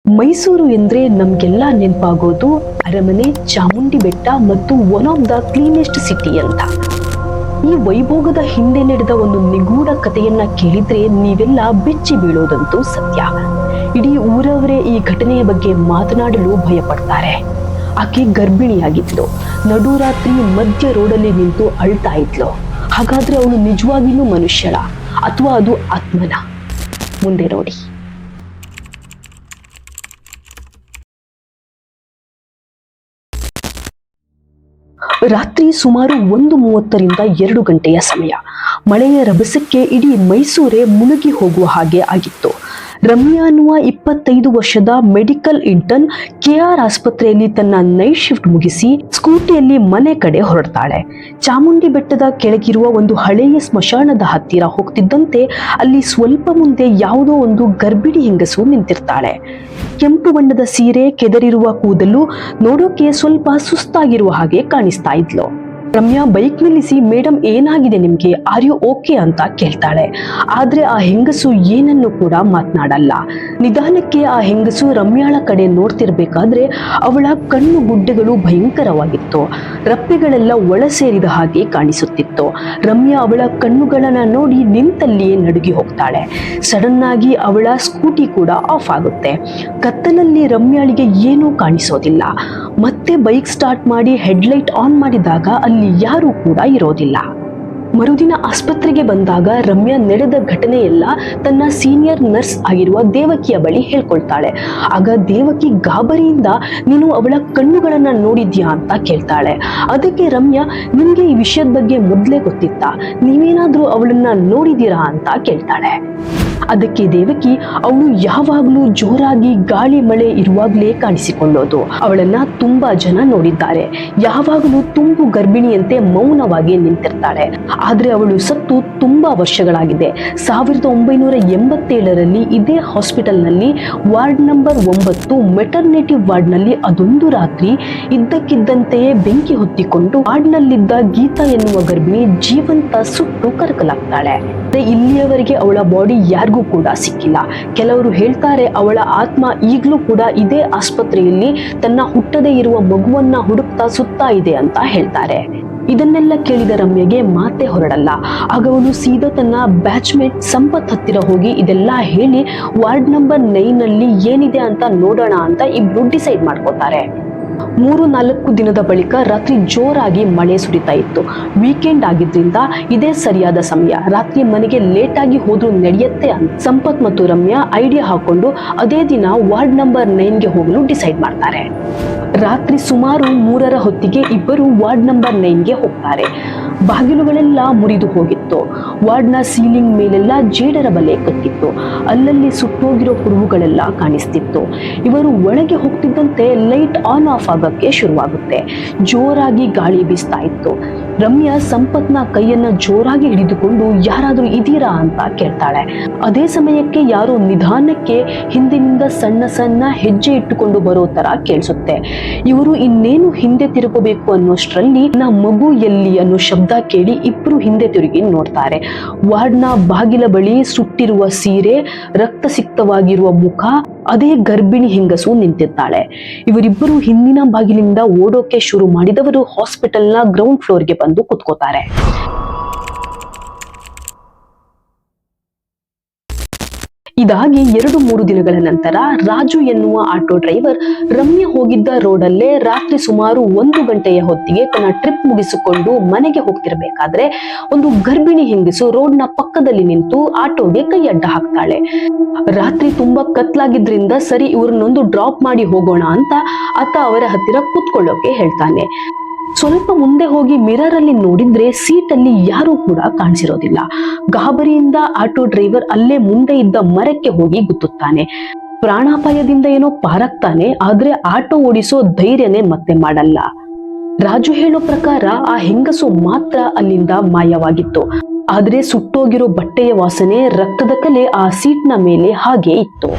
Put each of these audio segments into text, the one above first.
ಮೈಸೂರು ಎಂದ್ರೆ ನಮ್ಗೆಲ್ಲ ನೆನಪಾಗೋದು ಅರಮನೆ, ಚಾಮುಂಡಿ ಬೆಟ್ಟ ಮತ್ತು one of the cleanest city ಅಂತ. ಈ ವೈಭೋಗದ ಹಿಂದೆ ನಡೆದ ಒಂದು ನಿಗೂಢ ಕಥೆಯನ್ನ ಕೇಳಿದ್ರೆ ನೀವೆಲ್ಲ ಬೆಚ್ಚಿ ಬೀಳೋದಂತೂ ಸತ್ಯ. ಇಡೀ ಊರವರೇ ಈ ಘಟನೆಯ ಬಗ್ಗೆ ಮಾತನಾಡಲು ಭಯ ಪಡ್ತಾರೆ. ಆಕೆ ಗರ್ಭಿಣಿಯಾಗಿದ್ಲು. ನಡುರಾತ್ರಿ ಮಧ್ಯ ರೋಡಲ್ಲಿ ನಿಂತು ಅಳ್ತಾ ಇದ್ಲು. ಹಾಗಾದ್ರೆ ಅವಳು ನಿಜವಾಗಿಯೂ ಮನುಷ್ಯಳ ಅಥವಾ ಅದು ಆತ್ಮನ? ಮುಂದೆ ನೋಡಿ. ರಾತ್ರಿ ಸುಮಾರು 1:30ರಿಂದ 2 ಗಂಟೆಯ ಸಮಯ. ಮಳೆಯ ರಭಸಕ್ಕೆ ಇಡೀ ಮೈಸೂರೇ ಮುಳುಗಿ ಹೋಗುವ ಹಾಗೆ ಆಗಿತ್ತು. ರಮ್ಯಾ ಅನ್ನುವ 25 ವರ್ಷದ ಮೆಡಿಕಲ್ ಇಂಟರ್ನ್ KR ಆಸ್ಪತ್ರೆಯಲ್ಲಿ ತನ್ನ ನೈಟ್ ಶಿಫ್ಟ್ ಮುಗಿಸಿ ಸ್ಕೂಟಿಯಲ್ಲಿ ಮನೆ ಕಡೆ ಹೊರಡ್ತಾಳೆ. ಚಾಮುಂಡಿ ಬೆಟ್ಟದ ಕೆಳಗಿರುವ ಒಂದು ಹಳೆಯ ಸ್ಮಶಾನದ ಹತ್ತಿರ ಹೋಗ್ತಿದ್ದಂತೆ ಅಲ್ಲಿ ಸ್ವಲ್ಪ ಮುಂದೆ ಯಾವುದೋ ಒಂದು ಗರ್ಭಿಣಿ ಹೆಂಗಸು ನಿಂತಿರ್ತಾಳೆ. ಕೆಂಪು ಬಣ್ಣದ ಸೀರೆ, ಕೆದರಿರುವ ಕೂದಲು, ನೋಡೋಕೆ ಸ್ವಲ್ಪ ಸುಸ್ತಾಗಿರುವ ಹಾಗೆ ಕಾಣಿಸ್ತಾ ಇದ್ಲು. ರಮ್ಯಾ ಬೈಕ್ ನಿಲ್ಲಿಸಿ, ಮೇಡಮ್ ಏನಾಗಿದೆ ನಿಮ್ಗೆ, ಆರ್ ಯು ಓಕೆ ಅಂತ ಕೇಳ್ತಾಳೆ. ಆದ್ರೆ ಆ ಹೆಂಗಸು ಏನನ್ನು ಕೂಡ ಮಾತನಾಡಲ್ಲ. ನಿಧಾನಕ್ಕೆ ಆ ಹೆಂಗಸು ರಮ್ಯಾಳ ಕಡೆ ನೋಡ್ತಿರ್ಬೇಕಾದ್ರೆ ಅವಳ ಕಣ್ಣು ಗುಡ್ಡೆಗಳು ಭಯಂಕರವಾಗಿತ್ತು. ರಪ್ಪೆಗಳೆಲ್ಲ ಒಳ ಸೇರಿದ ಹಾಗೆ ಕಾಣಿಸುತ್ತಿತ್ತು. ರಮ್ಯಾ ಅವಳ ಕಣ್ಣುಗಳನ್ನ ನೋಡಿ ನಿಂತಲ್ಲಿಯೇ ನಡುಗಿ ಹೋಗ್ತಾಳೆ. ಸಡನ್ ಆಗಿ ಅವಳ ಸ್ಕೂಟಿ ಕೂಡ ಆಫ್ ಆಗುತ್ತೆ. ಕತ್ತಲಲ್ಲಿ ರಮ್ಯಾಳಿಗೆ ಏನೂ ಕಾಣಿಸೋದಿಲ್ಲ. ಮತ್ತೆ ಬೈಕ್ ಸ್ಟಾರ್ಟ್ ಮಾಡಿ ಹೆಡ್ಲೈಟ್ ಆನ್ ಮಾಡಿದಾಗ ಅಲ್ಲಿ ಯಾರೂ ಕೂಡ ಇರೋದಿಲ್ಲ. ಮರುದಿನ ಆಸ್ಪತ್ರೆಗೆ ಬಂದಾಗ ರಮ್ಯಾ ನಡೆದ ಘಟನೆಯೆಲ್ಲ ತನ್ನ ಸೀನಿಯರ್ ನರ್ಸ್ ಆಗಿರುವ ದೇವಕಿಯ ಬಳಿ ಹೇಳ್ಕೊಳ್ತಾಳೆ. ಆಗ ದೇವಕಿ ಗಾಬರಿಯಿಂದ, ನೀನು ಅವಳ ಕಣ್ಣುಗಳನ್ನ ನೋಡಿದ್ಯಾ ಅಂತ ಕೇಳ್ತಾಳೆ. ಅದಕ್ಕೆ ರಮ್ಯಾ, ನಿಮ್ಗೆ ಈ ವಿಷಯದ ಬಗ್ಗೆ ಮೊದಲೇ ಗೊತ್ತಿತ್ತಾ, ನೀವೇನಾದ್ರೂ ಅವಳನ್ನ ನೋಡಿದೀರಾ ಅಂತ ಕೇಳ್ತಾಳೆ. ಅದಕ್ಕೆ ದೇವಕಿ, ಅವಳು ಯಾವಾಗ್ಲೂ ಜೋರಾಗಿ ಗಾಳಿ ಮಳೆ ಇರುವಾಗ್ಲೇ ಕಾಣಿಸಿಕೊಳ್ಳೋದು. ಅವಳನ್ನ ತುಂಬಾ ಜನ ನೋಡಿದ್ದಾರೆ. ಯಾವಾಗಲೂ ತುಂಬು ಗರ್ಭಿಣಿಯಂತೆ ಮೌನವಾಗಿ ನಿಂತಿರ್ತಾಳೆ. ಆದ್ರೆ ಅವಳು ಸತ್ತು ತುಂಬಾ ವರ್ಷಗಳಾಗಿದೆ. 1987ರಲ್ಲಿ ಇದೇ ಹಾಸ್ಪಿಟಲ್ ನಲ್ಲಿ ವಾರ್ಡ್ ನಂಬರ್ 9 ಮೆಟರ್ನಿಟಿ ವಾರ್ಡ್ ನಲ್ಲಿ ಅದೊಂದು ರಾತ್ರಿ ಇದ್ದಕ್ಕಿದ್ದಂತೆಯೇ ಬೆಂಕಿ ಹೊತ್ತಿಕೊಂಡು ವಾರ್ಡ್ ನಲ್ಲಿದ್ದ ಗೀತಾ ಎನ್ನುವ ಗರ್ಭಿಣಿ ಜೀವಂತ ಸುಟ್ಟು ಕರಕಲಾಗ್ತಾಳೆ. ಇಲ್ಲಿಯವರೆಗೆ ಅವಳ ಬಾಡಿ ಯಾರಿಗೂ ಕೂಡ ಸಿಕ್ಕಿಲ್ಲ. ಕೆಲವರು ಹೇಳ್ತಾರೆ ಅವಳ ಆತ್ಮ ಈಗಲೂ ಕೂಡ ಇದೇ ಆಸ್ಪತ್ರೆಯಲ್ಲಿ ತನ್ನ ಹುಟ್ಟದೇ ಇರುವ ಮಗುವನ್ನ ಹುಡುಕ್ತಾ ಸುತ್ತಾ ಇದೆ ಅಂತ ಹೇಳ್ತಾರೆ. ಇದನ್ನೆಲ್ಲ ಕೇಳಿದ ರಮ್ಯಗೆ ಮಾತೆ ಹೊರಡಲ್ಲ. ಆಗ ಅವಳು ಸೀದಾ ತನ್ನ ಬ್ಯಾಚ್ಮೇಟ್ ಸಂಪತ್ ಹತ್ತಿರ ಹೋಗಿ ಇದೆಲ್ಲ ಹೇಳಿ ವಾರ್ಡ್ ನಂಬರ್ 9ನಲ್ಲಿ ಏನಿದೆ ಅಂತ ನೋಡೋಣ ಅಂತ ಇಬ್ರು ಡಿಸೈಡ್ ಮಾಡ್ಕೋತಾರೆ. 3-4 ದಿನದ ಬಳಿಕ ರಾತ್ರಿ ಜೋರಾಗಿ ಮಳೆ ಸುರಿತಾ ಇತ್ತು. ವೀಕೆಂಡ್ ಆಗಿದ್ರಿಂದ ಇದೇ ಸರಿಯಾದ ಸಮಯ. ರಾತ್ರಿ ಮನೆಗೆ ಲೇಟ್ ಆಗಿ ಹೋದ್ರೂ ನಡೆಯುತ್ತೆ ಅಂತ ಸಂಪತ್ ಮತ್ತು ರಮ್ಯಾ ಐಡಿಯಾ ಹಾಕೊಂಡು ಅದೇ ದಿನ ವಾರ್ಡ್ ನಂಬರ್ 9ಗೆ ಹೋಗಲು ಡಿಸೈಡ್ ಮಾಡ್ತಾರೆ. ರಾತ್ರಿ ಸುಮಾರು 3ರ ಹೊತ್ತಿಗೆ ಇಬ್ಬರು ವಾರ್ಡ್ ನಂಬರ್ 9ಗೆ ಹೋಗ್ತಾರೆ. ಬಾಗಿಲುಗಳೆಲ್ಲ ಮುರಿದು ಹೋಗಿತ್ತು. ವಾರ್ಡ್ನ ಸೀಲಿಂಗ್ ಮೇಲೆಲ್ಲ ಜೇಡರ ಬಲೆ ಕಟ್ಟಿತ್ತು. ಅಲ್ಲಲ್ಲಿ ಸುಟ್ಟೋಗಿರೋ ಕುರುಹುಗಳೆಲ್ಲ ಕಾಣಿಸ್ತಿತ್ತು. ಇವರು ಒಳಗೆ ಹೋಗ್ತಿದ್ದಂತೆ ಲೈಟ್ ಆನ್ ಆಫ್ ಆಗಕ್ಕೆ ಶುರುವಾಗುತ್ತೆ. ಜೋರಾಗಿ ಗಾಳಿ ಬೀಸ್ತಾ ಇತ್ತು. ರಮ್ಯಾ ಸಂಪತ್ನ ಕೈಯನ್ನ ಜೋರಾಗಿ ಹಿಡಿದುಕೊಂಡು ಯಾರಾದ್ರೂ ಇದೀರಾ ಅಂತ ಕೇಳ್ತಾಳೆ. ಅದೇ ಸಮಯಕ್ಕೆ ಯಾರೋ ನಿಧಾನಕ್ಕೆ ಹಿಂದಿನಿಂದ ಸಣ್ಣ ಸಣ್ಣ ಹೆಜ್ಜೆ ಇಟ್ಟುಕೊಂಡು ಬರೋ ತರ ಕೇಳಿಸುತ್ತೆ. ಇವರು ಇನ್ನೇನು ಹಿಂದೆ ತಿರುಗಬೇಕು ಅನ್ನೋಷ್ಟರಲ್ಲಿ ನಾ ಮಗು ಎಲ್ಲಿ ಅನ್ನೋ ಶಬ್ದ ಕೇಳಿ ಇಬ್ರು ಹಿಂದೆ ತಿರುಗಿ ನೋಡ್ತಾರೆ. ವಾರ್ಡ್ನ ಬಾಗಿಲ ಬಳಿ ಸುಟ್ಟಿರುವ ಸೀರೆ, ರಕ್ತಸಿಕ್ತವಾಗಿರುವ ಮುಖ, ಅದೇ ಗರ್ಭಿಣಿ ಹೆಂಗಸು ನಿಂತಿದ್ದಾಳೆ. ಇವರಿಬ್ಬರು ಹಿಂದಿನ ಬಾಗಿಲಿಂದ ಓಡೋಕೆ ಶುರು ಮಾಡಿದವರು ಹಾಸ್ಪಿಟಲ್ನ ಗ್ರೌಂಡ್ ಫ್ಲೋರ್ಗೆ ಬಂದು ಕುತ್ಕೋತಾರೆ. ಇದಾಗಿ 2-3 ದಿನಗಳ ನಂತರ ರಾಜು ಎನ್ನುವ ಆಟೋ ಡ್ರೈವರ್ ರಮ್ಯಾ ಹೋಗಿದ್ದ ರೋಡಲ್ಲೇ ರಾತ್ರಿ ಸುಮಾರು 1 ಗಂಟೆಯ ಹೊತ್ತಿಗೆ ತನ್ನ ಟ್ರಿಪ್ ಮುಗಿಸಿಕೊಂಡು ಮನೆಗೆ ಹೋಗ್ತಿರ್ಬೇಕಾದ್ರೆ ಒಂದು ಗರ್ಭಿಣಿ ಹೆಂಗಸು ರೋಡ್ನ ಪಕ್ಕದಲ್ಲಿ ನಿಂತು ಆಟೋಗೆ ಕೈ ಅಡ್ಡ ಹಾಕ್ತಾಳೆ. ರಾತ್ರಿ ತುಂಬಾ ಕತ್ಲಾಗಿದ್ರಿಂದ ಸರಿ ಇವ್ರನ್ನೊಂದು ಡ್ರಾಪ್ ಮಾಡಿ ಹೋಗೋಣ ಅಂತ ಆತ ಅವರ ಹತ್ತಿರ ಕೂತ್ಕೊಳ್ಳೋಕೆ ಹೇಳ್ತಾನೆ. ಸ್ವಲ್ಪ ಮುಂದೆ ಹೋಗಿ ಮಿರರ್ ಅಲ್ಲಿ ನೋಡಿದ್ರೆ ಸೀಟಲ್ಲಿ ಯಾರೂ ಕೂಡ ಕಾಣಿಸಿರೋದಿಲ್ಲ. ಗಾಬರಿಯಿಂದ ಆಟೋ ಡ್ರೈವರ್ ಅಲ್ಲೇ ಮುಂದೆ ಇದ್ದ ಮರಕ್ಕೆ ಹೋಗಿ ಗುತ್ತುತ್ತಾನೆ. ಪ್ರಾಣಾಪಾಯದಿಂದ ಏನೋ ಪಾರಾಗ್ತಾನೆ. ಆದ್ರೆ ಆಟೋ ಓಡಿಸೋ ಧೈರ್ಯನೇ ಮತ್ತೆ ಮಾಡಲ್ಲ. ರಾಜು ಹೇಳೋ ಪ್ರಕಾರ ಆ ಹೆಂಗಸು ಮಾತ್ರ ಅಲ್ಲಿಂದ ಮಾಯವಾಗಿತ್ತು. ಆದ್ರೆ ಸುಟ್ಟೋಗಿರೋ ಬಟ್ಟೆಯ ವಾಸನೆ, ರಕ್ತದ ಕಲೆ ಆ ಸೀಟ್ನ ಮೇಲೆ ಹಾಗೆ ಇತ್ತು.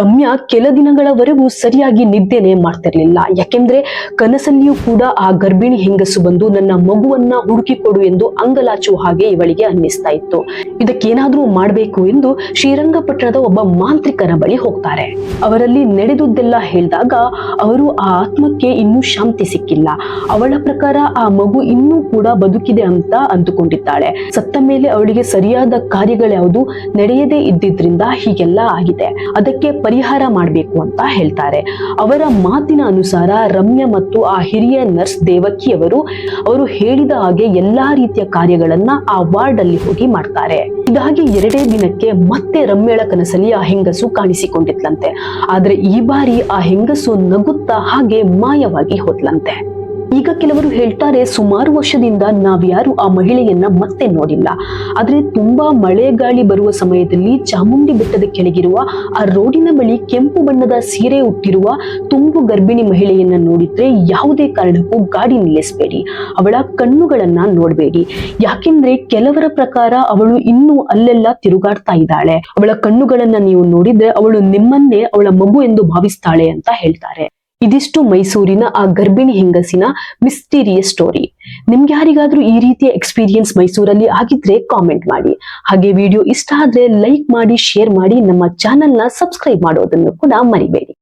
ರಮ್ಯಾ ಕೆಲ ದಿನಗಳವರೆಗೂ ಸರಿಯಾಗಿ ನಿದ್ದೆನೆ ಮಾಡ್ತಿರ್ಲಿಲ್ಲ. ಯಾಕೆಂದ್ರೆ ಕನಸಲ್ಲಿಯೂ ಕೂಡ ಆ ಗರ್ಭಿಣಿ ಹೆಂಗಸು ಬಂದು ನನ್ನ ಮಗುವನ್ನ ಹುಡುಕಿಕೊಡು ಎಂದು ಅಂಗಲಾಚುವ ಹಾಗೆ ಇವಳಿಗೆ ಅನ್ನಿಸ್ತಾ ಇತ್ತು. ಇದಕ್ಕೇನಾದ್ರೂ ಮಾಡ್ಬೇಕು ಎಂದು ಶ್ರೀರಂಗಪಟ್ಟಣದ ಒಬ್ಬ ಮಾಂತ್ರಿಕನ ಬಳಿ ಹೋಗ್ತಾರೆ. ಅವರಲ್ಲಿ ನಡೆದುದೆಲ್ಲ ಹೇಳಿದಾಗ ಅವರು ಆ ಆತ್ಮಕ್ಕೆ ಇನ್ನೂ ಶಾಂತಿ ಸಿಕ್ಕಿಲ್ಲ. ಅವಳ ಪ್ರಕಾರ ಆ ಮಗು ಇನ್ನೂ ಕೂಡ ಬದುಕಿದೆ ಅಂತ ಅಂದುಕೊಂಡಿದ್ದಾಳೆ. ಸತ್ತ ಮೇಲೆ ಅವಳಿಗೆ ಸರಿಯಾದ ಕಾರ್ಯಗಳ್ಯಾವುದು ನಡೆಯದೇ ಇದ್ದಿದ್ರಿಂದ ಹೀಗೆಲ್ಲ ಆಗಿದೆ. ಅದಕ್ಕೆ ಪರಿಹಾರ ಮಾಡಬೇಕು ಅಂತ ಹೇಳ್ತಾರೆ. ಅವರ ಮಾತಿನ ಅನುಸಾರ ರಮ್ಯಾ ಮತ್ತು ಆ ಹಿರಿಯ ನರ್ಸ್ ದೇವಕಿ ಅವರು ಹೇಳಿದ ಹಾಗೆ ಎಲ್ಲಾ ರೀತಿಯ ಕಾರ್ಯಗಳನ್ನ ಆ ವಾರ್ಡ್ ಅಲ್ಲಿ ಹೋಗಿ ಮಾಡ್ತಾರೆ. ಹೀಗಾಗಿ 2 ದಿನಕ್ಕೆ ಮತ್ತೆ ರಮ್ಯಾಳ ಕನಸಲ್ಲಿ ಆ ಹೆಂಗಸು ಕಾಣಿಸಿಕೊಂಡಿದ್ಲಂತೆ. ಆದ್ರೆ ಈ ಬಾರಿ ಆ ಹೆಂಗಸು ನಗುತ್ತಾ ಹಾಗೆ ಮಾಯವಾಗಿ ಹೋದ್ಲಂತೆ. ಈಗ ಕೆಲವರು ಹೇಳ್ತಾರೆ, ಸುಮಾರು ವರ್ಷದಿಂದ ನಾವ್ಯಾರು ಆ ಮಹಿಳೆಯನ್ನ ಮತ್ತೆ ನೋಡಿಲ್ಲ. ಆದ್ರೆ ತುಂಬಾ ಮಳೆ ಗಾಳಿ ಬರುವ ಸಮಯದಲ್ಲಿ ಚಾಮುಂಡಿ ಬೆಟ್ಟದ ಕೆಳಗಿರುವ ಆ ರೋಡಿನ ಬಳಿ ಕೆಂಪು ಬಣ್ಣದ ಸೀರೆ ಉಟ್ಟಿರುವ ತುಂಬು ಗರ್ಭಿಣಿ ಮಹಿಳೆಯನ್ನ ನೋಡಿದ್ರೆ ಯಾವುದೇ ಕಾರಣಕ್ಕೂ ಗಾಡಿ ನಿಲ್ಲಿಸಬೇಡಿ, ಅವಳ ಕಣ್ಣುಗಳನ್ನ ನೋಡ್ಬೇಡಿ. ಯಾಕೆಂದ್ರೆ ಕೆಲವರ ಪ್ರಕಾರ ಅವಳು ಇನ್ನೂ ಅಲ್ಲೆಲ್ಲ ತಿರುಗಾಡ್ತಾ ಇದ್ದಾಳೆ. ಅವಳ ಕಣ್ಣುಗಳನ್ನ ನೀವು ನೋಡಿದ್ರೆ ಅವಳು ನಿಮ್ಮನ್ನೇ ಅವಳ ಮಗು ಎಂದು ಭಾವಿಸ್ತಾಳೆ ಅಂತ ಹೇಳ್ತಾರೆ. ಇದಿಷ್ಟು ಮೈಸೂರಿನ ಆ ಗರ್ಭಿಣಿ ಹೆಂಗಸಿನ ಮಿಸ್ಟೀರಿಯಸ್ ಸ್ಟೋರಿ. ನಿಮ್ಗೆ ಯಾರಿಗಾದ್ರೂ ಈ ರೀತಿಯ ಎಕ್ಸ್ಪೀರಿಯನ್ಸ್ ಮೈಸೂರಲ್ಲಿ ಆಗಿದ್ರೆ ಕಾಮೆಂಟ್ ಮಾಡಿ. ಹಾಗೆ ವಿಡಿಯೋ ಇಷ್ಟ ಆದ್ರೆ ಲೈಕ್ ಮಾಡಿ, ಶೇರ್ ಮಾಡಿ, ನಮ್ಮ ಚಾನೆಲ್ನ ಸಬ್ಸ್ಕ್ರೈಬ್ ಮಾಡೋದನ್ನು ಕೂಡ ಮರಿಬೇಡಿ.